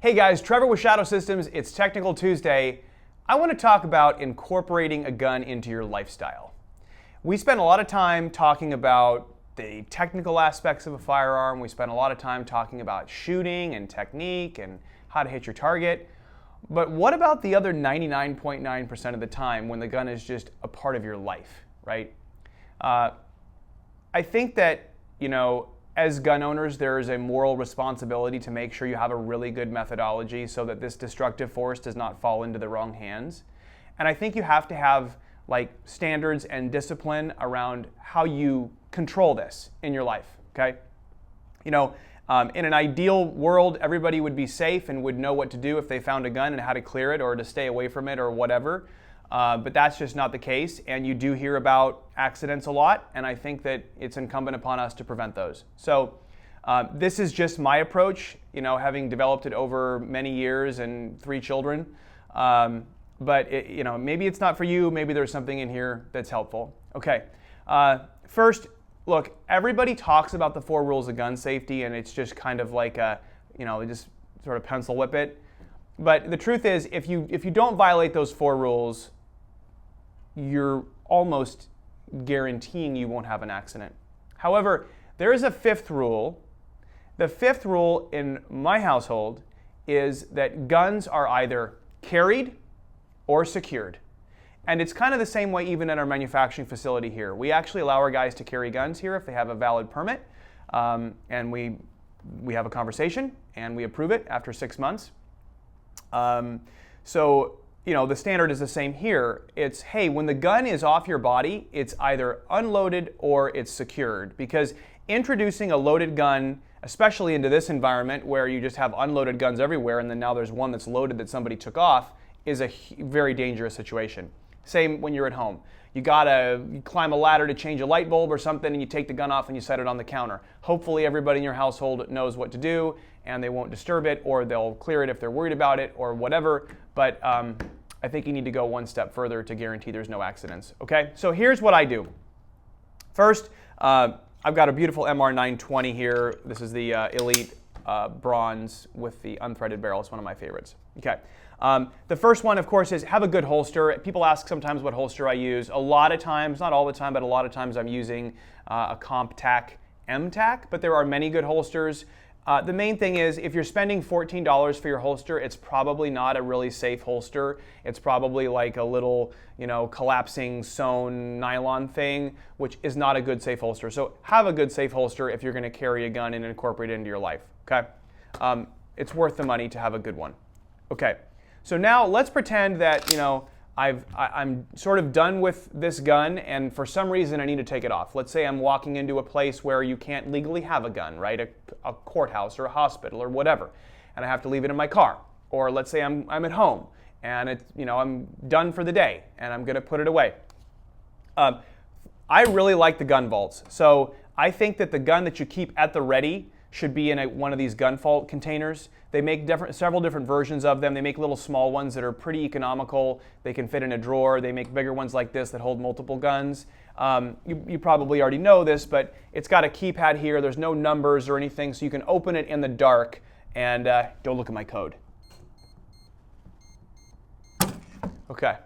Hey guys, Trevor with Shadow Systems. It's Technical Tuesday. I want to talk about incorporating a gun into your lifestyle. We spend a lot of time talking about the technical aspects of a firearm. We spend a lot of time talking about shooting and technique and how to hit your target. But what about the other 99.9% of the time when the gun is just a part of your life, right? I think that, as gun owners, there is a moral responsibility to make sure you have a really good methodology so that this destructive force does not fall into the wrong hands. And I think you have to have standards and discipline around how you control this in your life, okay? In an ideal world, everybody would be safe and would know what to do if they found a gun and how to clear it or to stay away from it or whatever. But that's just not the case, and you do hear about accidents a lot, and I think that it's incumbent upon us to prevent those. So this is just my approach, having developed it over many years and 3 children. But maybe it's not for you. Maybe there's something in here that's helpful. Okay. First, look, everybody talks about the 4 rules of gun safety, and it's just kind of like just sort of pencil whip it. But the truth is, if you don't violate those 4 rules, you're almost guaranteeing you won't have an accident. However, there is a 5th rule. The 5th rule in my household is that guns are either carried or secured. And it's kind of the same way even in our manufacturing facility here. We actually allow our guys to carry guns here if they have a valid permit. And we have a conversation and we approve it after 6 months. The standard is the same here. It's, hey, when the gun is off your body, it's either unloaded or it's secured. Because introducing a loaded gun, especially into this environment where you just have unloaded guns everywhere and then now there's one that's loaded that somebody took off, is a very dangerous situation. Same when you're at home. You climb a ladder to change a light bulb or something and you take the gun off and you set it on the counter. Hopefully everybody in your household knows what to do and they won't disturb it, or they'll clear it if they're worried about it or whatever. But I think you need to go one step further to guarantee there's no accidents. Okay, so here's what I do. First, I've got a beautiful MR920 here. This is the Elite bronze with the unthreaded barrel. It's one of my favorites. Okay. The first one, of course, is have a good holster. People ask sometimes what holster I use. A lot of times, not all the time, but a lot of times I'm using a CompTac M-Tac, but there are many good holsters. The main thing is if you're spending $14 for your holster, it's probably not a really safe holster. It's probably like a little, collapsing sewn nylon thing, which is not a good safe holster. So have a good safe holster if you're going to carry a gun and incorporate it into your life, okay? It's worth the money to have a good one. Okay, so now let's pretend that, I'm sort of done with this gun and for some reason I need to take it off. Let's say I'm walking into a place where you can't legally have a gun, right? A courthouse or a hospital or whatever, and I have to leave it in my car. Or let's say I'm at home and I'm done for the day and I'm gonna put it away. I really like the gun vaults. So I think that the gun that you keep at the ready should be in one of these gun vault containers. They make several different versions of them. They make little small ones that are pretty economical. They can fit in a drawer. They make bigger ones like this that hold multiple guns. You probably already know this, but it's got a keypad here. There's no numbers or anything, so you can open it in the dark. And don't look at my code. Okay,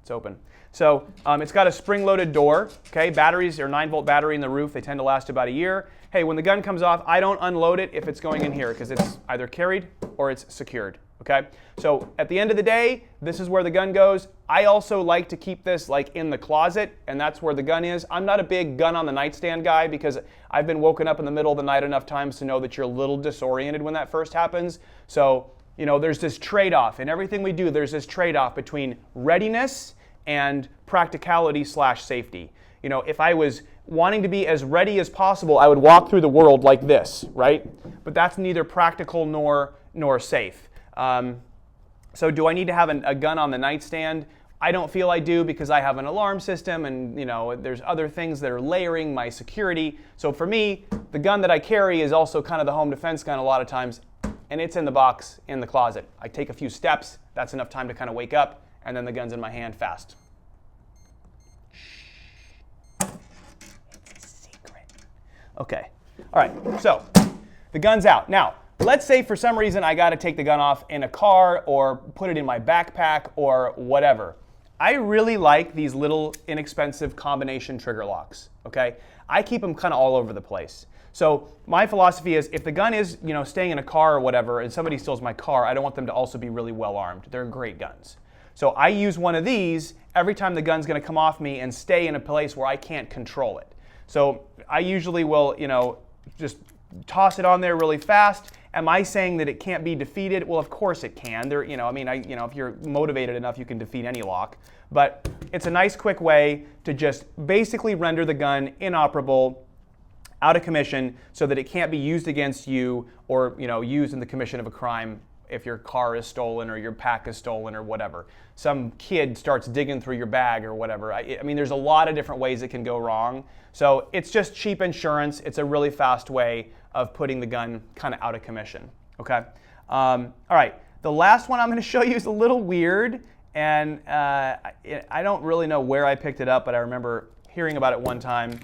it's open. So it's got a spring-loaded door. Okay, batteries or 9-volt battery in the roof. They tend to last about a year. Hey, when the gun comes off, I don't unload it if it's going in here because it's either carried or it's secured. Okay, so at the end of the day, this is where the gun goes. I also like to keep this in the closet, and that's where the gun is. I'm not a big gun on the nightstand guy because I've been woken up in the middle of the night enough times to know that you're a little disoriented when that first happens. So there's this trade-off. In everything we do, there's this trade-off between readiness and practicality/safety. If I was wanting to be as ready as possible, I would walk through the world like this, right? But that's neither practical nor safe. So do I need to have a gun on the nightstand? I don't feel I do because I have an alarm system and there's other things that are layering my security. So for me, the gun that I carry is also kind of the home defense gun a lot of times, and it's in the box in the closet. I take a few steps, that's enough time to kind of wake up, and then the gun's in my hand fast. It's a secret. Okay, all right, so the gun's out. Now, let's say for some reason I got to take the gun off in a car or put it in my backpack or whatever. I really like these little inexpensive combination trigger locks, okay? I keep them kind of all over the place. So my philosophy is if the gun is, staying in a car or whatever and somebody steals my car, I don't want them to also be really well armed. They're great guns. So I use one of these every time the gun's going to come off me and stay in a place where I can't control it. So I usually will, just toss it on there really fast. Am I saying that it can't be defeated? Well, of course it can. If you're motivated enough, you can defeat any lock. But it's a nice, quick way to just basically render the gun inoperable, out of commission, so that it can't be used against you or used in the commission of a crime if your car is stolen or your pack is stolen or whatever. Some kid starts digging through your bag or whatever. I mean, there's a lot of different ways it can go wrong. So it's just cheap insurance. It's a really fast way of putting the gun kind of out of commission. Okay. All right. The last one I'm going to show you is a little weird, and I don't really know where I picked it up, but I remember hearing about it one time.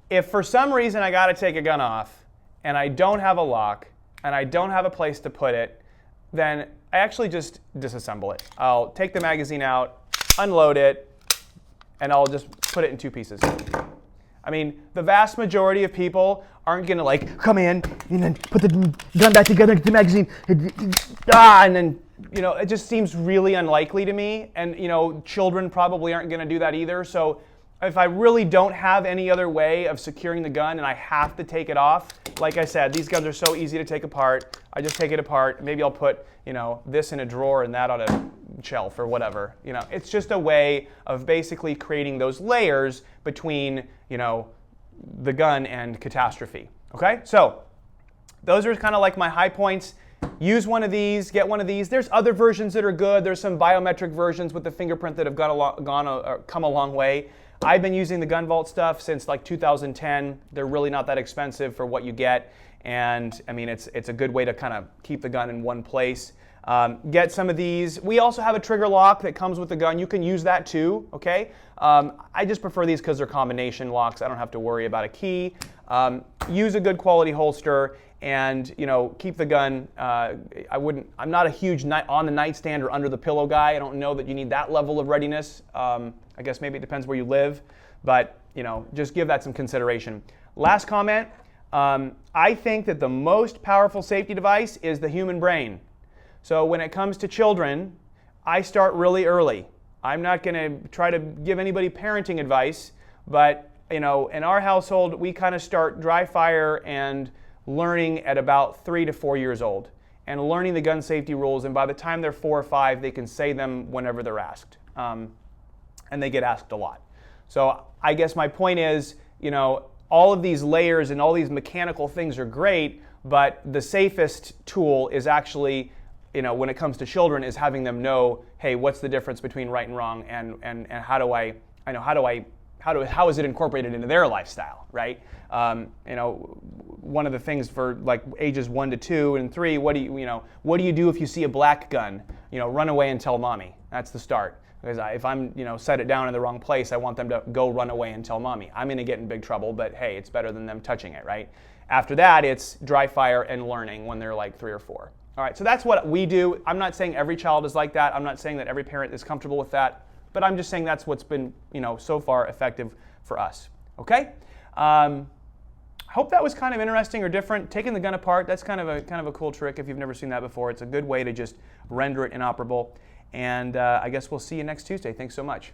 If for some reason I got to take a gun off and I don't have a lock and I don't have a place to put it, then I actually just disassemble it. I'll take the magazine out, unload it, and I'll just put it in two pieces. I mean, the vast majority of people aren't going to come in and then put the gun back together, the magazine, and then, it just seems really unlikely to me. And, children probably aren't going to do that either. So if I really don't have any other way of securing the gun and I have to take it off, like I said, these guns are so easy to take apart. I just take it apart. Maybe I'll put, this in a drawer and that on a shelf or whatever. It's just a way of basically creating those layers between, the gun and catastrophe. Okay? So those are kind of like my high points. Use one of these, get one of these. There's other versions that are good. There's some biometric versions with the fingerprint that have come a long way. I've been using the Gun Vault stuff since 2010. They're really not that expensive for what you get. And I mean, it's a good way to kind of keep the gun in one place. Get some of these. We also have a trigger lock that comes with the gun. You can use that too, okay? I just prefer these because they're combination locks. I don't have to worry about a key. Use a good quality holster and, keep the gun. I'm not a huge on the nightstand or under the pillow guy. I don't know that you need that level of readiness. I guess maybe it depends where you live, but, just give that some consideration. Last comment, I think that the most powerful safety device is the human brain. So when it comes to children, I start really early. I'm not going to try to give anybody parenting advice, but in our household, we kind of start dry fire and learning at about 3 to 4 years old and learning the gun safety rules. And by the time they're 4 or 5, they can say them whenever they're asked. And they get asked a lot. So I guess my point is, all of these layers and all these mechanical things are great, but the safest tool is actually, when it comes to children, is having them know, hey, what's the difference between right and wrong, and how is it incorporated into their lifestyle, right? One of the things for ages 1 to 2 and 3, what do you do if you see a black gun? Run away and tell mommy. That's the start. Because if I'm, set it down in the wrong place, I want them to go run away and tell mommy. I'm going to get in big trouble, but hey, it's better than them touching it, right? After that, it's dry fire and learning when they're 3 or 4. All right, so that's what we do. I'm not saying every child is like that. I'm not saying that every parent is comfortable with that, but I'm just saying that's what's been, so far effective for us. Okay? I hope that was kind of interesting or different. Taking the gun apart, that's kind of a cool trick if you've never seen that before. It's a good way to just render it inoperable. And I guess we'll see you next Tuesday. Thanks so much.